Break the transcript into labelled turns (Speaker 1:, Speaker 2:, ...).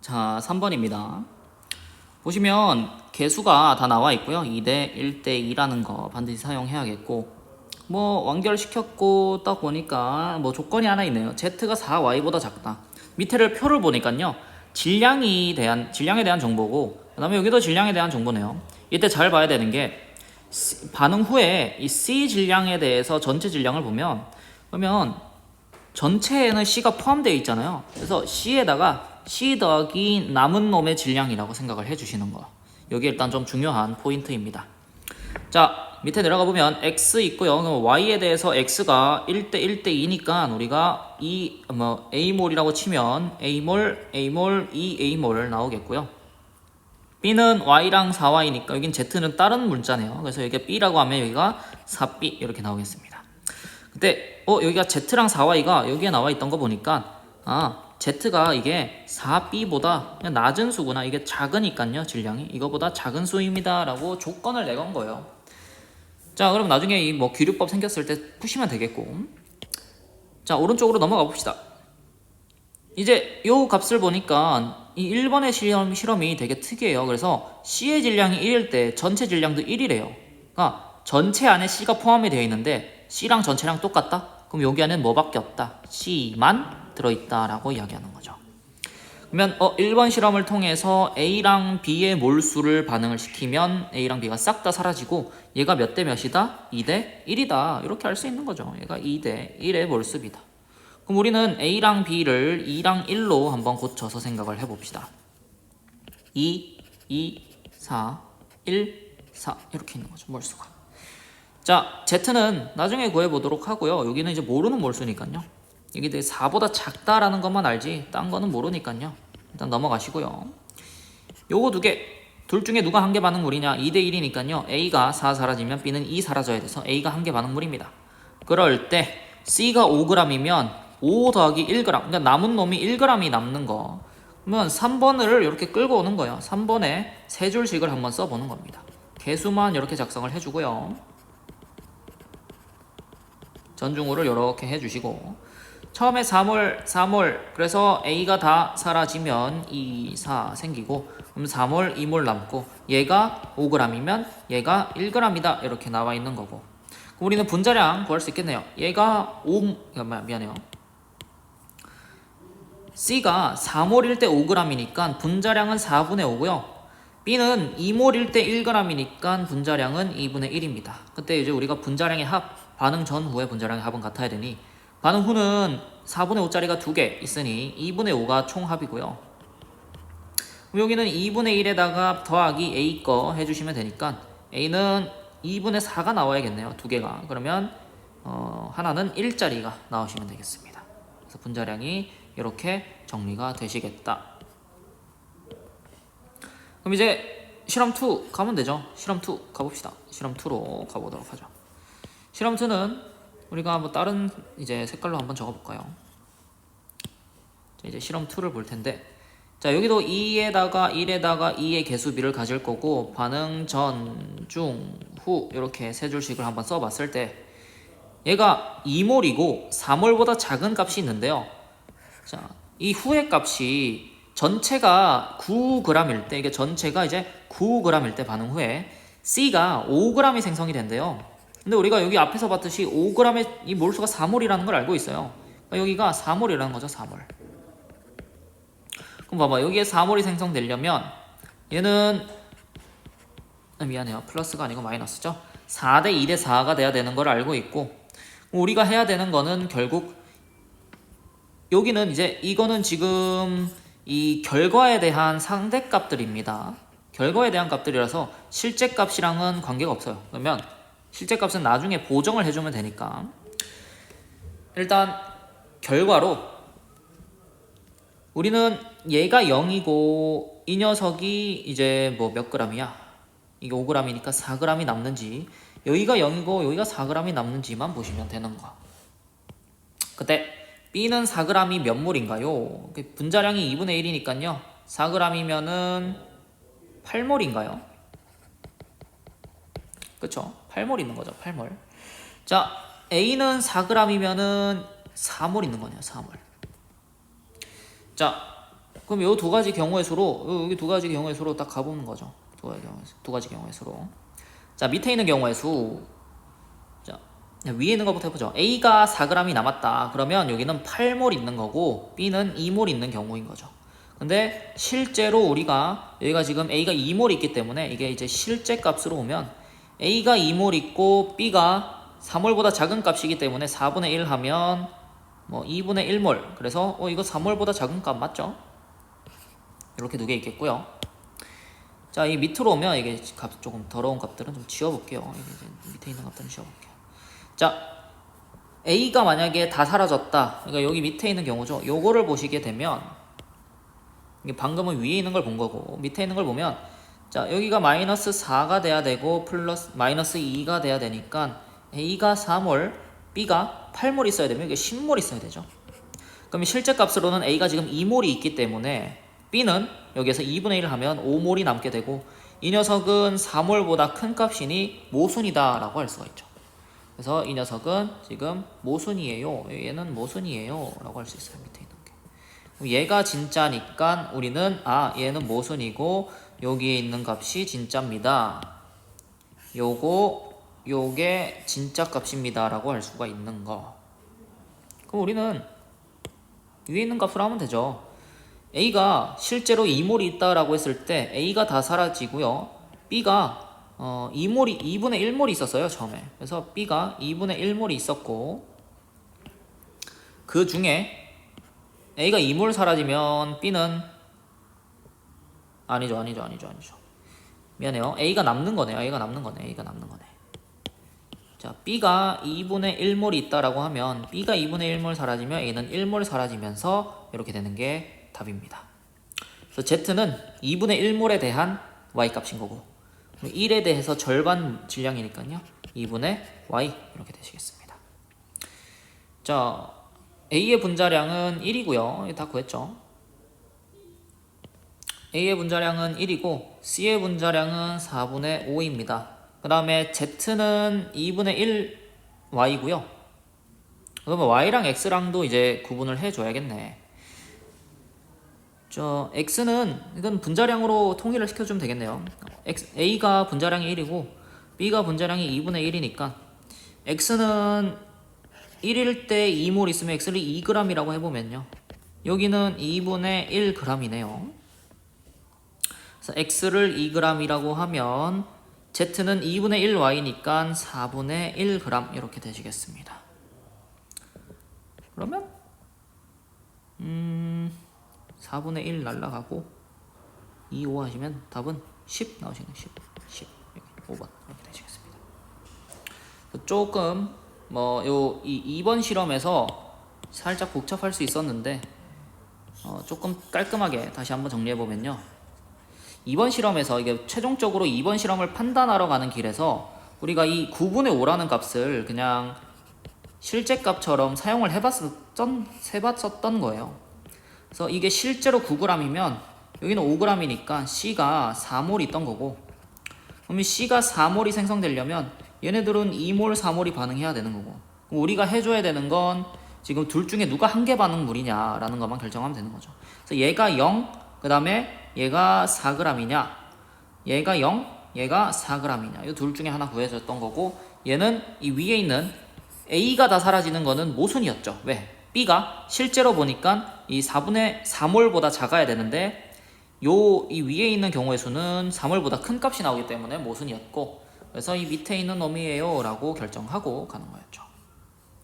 Speaker 1: 자, 3번입니다. 보시면 개수가 다 나와 있고요. 2대 1대 2라는 거 반드시 사용해야겠고, 뭐 완결시켰고 딱 보니까 뭐 조건이 하나 있네요. Z가 4Y보다 작다. 밑에를 표를 보니까요. 질량에 대한 정보고, 그다음에 여기도 질량에 대한 정보네요. 이때 잘 봐야 되는 게 반응 후에 이 C 질량에 대해서 전체 질량을 보면, 그러면 전체에는 C가 포함되어 있잖아요. 그래서 C에다가 C 더하기 남은 놈의 질량이라고 생각을 해주시는 거. 여기 일단 좀 중요한 포인트입니다. 자, 밑에 내려가 보면 X 있고요. 그럼 Y에 대해서 X가 1대 1대 2니까 우리가 A몰이라고 치면 A몰, A몰, 2A몰 나오겠고요. B는 Y랑 4Y니까 여긴 Z는 다른 문자네요. 그래서 여기가 B라고 하면 여기가 4B 이렇게 나오겠습니다. 근데 여기가 Z랑 4Y가 여기에 나와 있던 거 보니까 Z가 이게 4B보다 그냥 낮은 수구나. 이게 작으니까요. 질량이 이거보다 작은 수입니다 라고 조건을 내건 거예요. 자, 그럼 나중에 이 뭐 귀류법 생겼을 때 푸시면 되겠고, 자, 오른쪽으로 넘어가 봅시다. 이제 요 값을 보니까 이 1번의 실험이 되게 특이해요. 그래서 C의 질량이 1일 때 전체 질량도 1이래요. 그러니까 전체 안에 C가 포함이 되어 있는데 C랑 전체랑 똑같다? 그럼 여기 안에는 뭐밖에 없다? C만 들어있다라고 이야기하는 거죠. 그러면 1번 실험을 통해서 A랑 B의 몰수를 반응을 시키면 A랑 B가 싹 다 사라지고 얘가 몇 대 몇이다? 2대 1이다. 이렇게 알 수 있는 거죠. 얘가 2대 1의 몰수비다. 그럼 우리는 A랑 B를 2랑 1로 한번 고쳐서 생각을 해봅시다. 2, 2, 4, 1, 4 이렇게 있는 거죠. 몰수가. 자, Z는 나중에 구해보도록 하고요. 여기는 이제 모르는 몰수니까요. 이게 4보다 작다라는 것만 알지 딴 거는 모르니까요. 일단 넘어가시고요. 요거 두 개, 둘 중에 누가 한 개 반응물이냐? 2대 1이니까요. A가 4 사라지면 B는 2 사라져야 돼서 A가 한 개 반응물입니다. 그럴 때 C가 5g이면 5 더하기 1g, 그러니까 남은 놈이 1g이 남는 거. 그러면 3번을 이렇게 끌고 오는 거예요. 3번에 세 줄씩을 한번 써보는 겁니다. 개수만 이렇게 작성을 해주고요. 전중우를 이렇게 해주시고, 처음에 4몰, 그래서 A가 다 사라지면 2, 4 생기고, 그럼 4몰, 2몰 남고, 얘가 5g이면 얘가 1g이다 이렇게 나와 있는 거고, 그럼 우리는 분자량 구할 수 있겠네요. 얘가 미안해요. C가 4몰일 때 5g이니까 분자량은 4분의 5고요. B는 2몰일 때 1g이니까 분자량은 2분의 1입니다. 그때 이제 우리가 분자량의 합, 반응 전후의 분자량의 합은 같아야 되니, 반응 후는 4분의 5짜리가 2개 있으니 2분의 5가 총합이고요. 여기는 2분의 1에다가 더하기 A 거 해주시면 되니까 A는 2분의 4가 나와야겠네요. 2개가. 그러면 하나는 1짜리가 나오시면 되겠습니다. 그래서 분자량이 이렇게 정리가 되시겠다. 그럼 이제 실험 2 가면 되죠. 실험 2 가봅시다. 실험 2로 가보도록 하죠. 실험 2는 우리가 뭐 다른 이제 색깔로 한번 적어볼까요? 자, 이제 실험 2를 볼 텐데, 자, 여기도 2에다가 1에다가 2의 개수비를 가질 거고, 반응 전, 중, 후 이렇게 세 줄씩을 한번 써봤을 때 얘가 2몰이고 4몰보다 작은 값이 있는데요. 자, 이 후의 값이 전체가 9g일 때, 이게 전체가 이제 9g일 때 반응 후에 C가 5g이 생성이 된대요. 근데 우리가 여기 앞에서 봤듯이 5g의 이 몰수가 4몰이라는 걸 알고 있어요. 그러니까 여기가 4몰이라는 거죠. 4몰. 그럼 봐봐, 여기에 4몰이 생성되려면 얘는 미안해요. 플러스가 아니고 마이너스죠. 4대 2대 4가 돼야 되는 걸 알고 있고, 우리가 해야 되는 거는 결국 여기는 이제 이거는 지금 이 결과에 대한 상대값들입니다. 결과에 대한 값들이라서 실제 값이랑은 관계가 없어요. 그러면 실제 값은 나중에 보정을 해주면 되니까 일단 결과로 우리는 얘가 0이고 이 녀석이 이제 뭐 몇 g이야? 이게 5g이니까 4g이 남는지, 여기가 0이고 여기가 4g이 남는지만 보시면 되는 거. 그때 B는 4g이 몇 몰인가요? 분자량이 2분의 1이니까요. 4g이면은 8몰인가요? 그쵸? 8몰 있는 거죠. 8몰. 자, A는 4g이면은 4몰 있는 거네요. 4몰. 자, 그럼 요 두 가지 경우의 수로 여기 두 가지 경우의 수로 딱 가보는 거죠. 두 가지 경우의 수로. 자, 밑에 있는 경우의 수. 자, 위에 있는 것부터 해보죠. A가 4g이 남았다. 그러면 여기는 8몰 있는 거고 B는 2몰 있는 경우인 거죠. 근데 실제로 우리가 여기가 지금 A가 2몰 있기 때문에 이게 이제 실제 값으로 오면 A가 2몰 있고 B가 4몰보다 작은 값이기 때문에 4분의 1 하면 뭐 2분의 1몰. 그래서 이거 3몰보다 작은 값 맞죠? 이렇게 두 개 있겠고요. 자, 이 밑으로 오면 이게 값 조금 더러운 값들은 좀 지워볼게요. 이게 이제 밑에 있는 값들은 지워볼게요. 자, A가 만약에 다 사라졌다. 그러니까 여기 밑에 있는 경우죠. 요거를 보시게 되면 이게 방금은 위에 있는 걸 본 거고 밑에 있는 걸 보면 자, 여기가 마이너스 4가 돼야 되고 플러스 마이너스 2가 돼야 되니까 A가 4몰, B가 8몰 있어야 되면 이게 10몰 있어야 되죠. 그럼 실제 값으로는 A가 지금 2몰이 있기 때문에 B는 여기에서 2분의 1 하면 5몰이 남게 되고 이 녀석은 4몰보다 큰 값이니 모순이다 라고 할 수가 있죠. 그래서 이 녀석은 지금 모순이에요. 얘는 모순이에요 라고 할 수 있어요. 밑에 있는 게. 얘가 진짜니까 우리는 얘는 모순이고 여기에 있는 값이 진짜입니다. 요게 진짜 값입니다 라고 할 수가 있는 거. 그럼 우리는 위에 있는 값으로 하면 되죠. A가 실제로 2몰이 있다라고 했을 때 A가 다 사라지고요. B가 2분의 1몰이 있었어요 처음에. 그래서 B가 2분의 1몰이 있었고 그 중에 A가 2몰 사라지면 B는 아니죠. 미안해요. A가 남는 거네. 자, B가 2분의 1몰이 있다라고 하면 B가 2분의 1몰 사라지면 A는 1몰 사라지면서 이렇게 되는 게 답입니다. 그래서 Z는 2분의 1몰에 대한 Y값인 거고 1에 대해서 절반 질량이니까요. 2분의 Y 이렇게 되시겠습니다. 자, A의 분자량은 1이고요. 다 구했죠. A의 분자량은 1이고 C의 분자량은 4분의 5입니다. 그 다음에 Z는 2분의 1 Y고요. 그러면 Y랑 X랑도 이제 구분을 해줘야겠네. X는 이건 분자량으로 통일을 시켜주면 되겠네요. A가 분자량이 1이고 B가 분자량이 2분의 1이니까 X는 1일 때 2몰 있으면 X를 2g이라고 해보면요. 여기는 2분의 1g이네요. 그래서 X를 2g이라고 하면 Z는 2분의 1Y니까 4분의 1g 이렇게 되시겠습니다. 그러면 4분의 1 날라가고 2, 5 하시면 답은 10 나오시네요. 10 5번 이렇게 되시겠습니다. 조금 이 2번 실험에서 살짝 복잡할 수 있었는데 조금 깔끔하게 다시 한번 정리해보면요. 2번 실험에서 이게 최종적으로 2번 실험을 판단하러 가는 길에서 우리가 이 9분의 5라는 값을 그냥 실제 값처럼 사용을 해봤었던 거예요. 그래서 이게 실제로 9g이면 여기는 5g이니까 C가 4몰 있던 거고 그러면 C가 4몰이 생성되려면 얘네들은 2몰, 4몰이 반응해야 되는 거고 그럼 우리가 해줘야 되는 건 지금 둘 중에 누가 한 개 반응물이냐 라는 것만 결정하면 되는 거죠. 그래서 얘가 0, 그 다음에 얘가 4g이냐 얘가 0, 얘가 4g이냐 이 둘 중에 하나 구해줬던 거고 얘는 이 위에 있는 A가 다 사라지는 거는 모순이었죠. 왜? B가 실제로 보니까 이 4분의 4몰보다 작아야 되는데 이 위에 있는 경우의 수는 3몰보다 큰 값이 나오기 때문에 모순이었고 그래서 이 밑에 있는 놈이에요 라고 결정하고 가는 거였죠.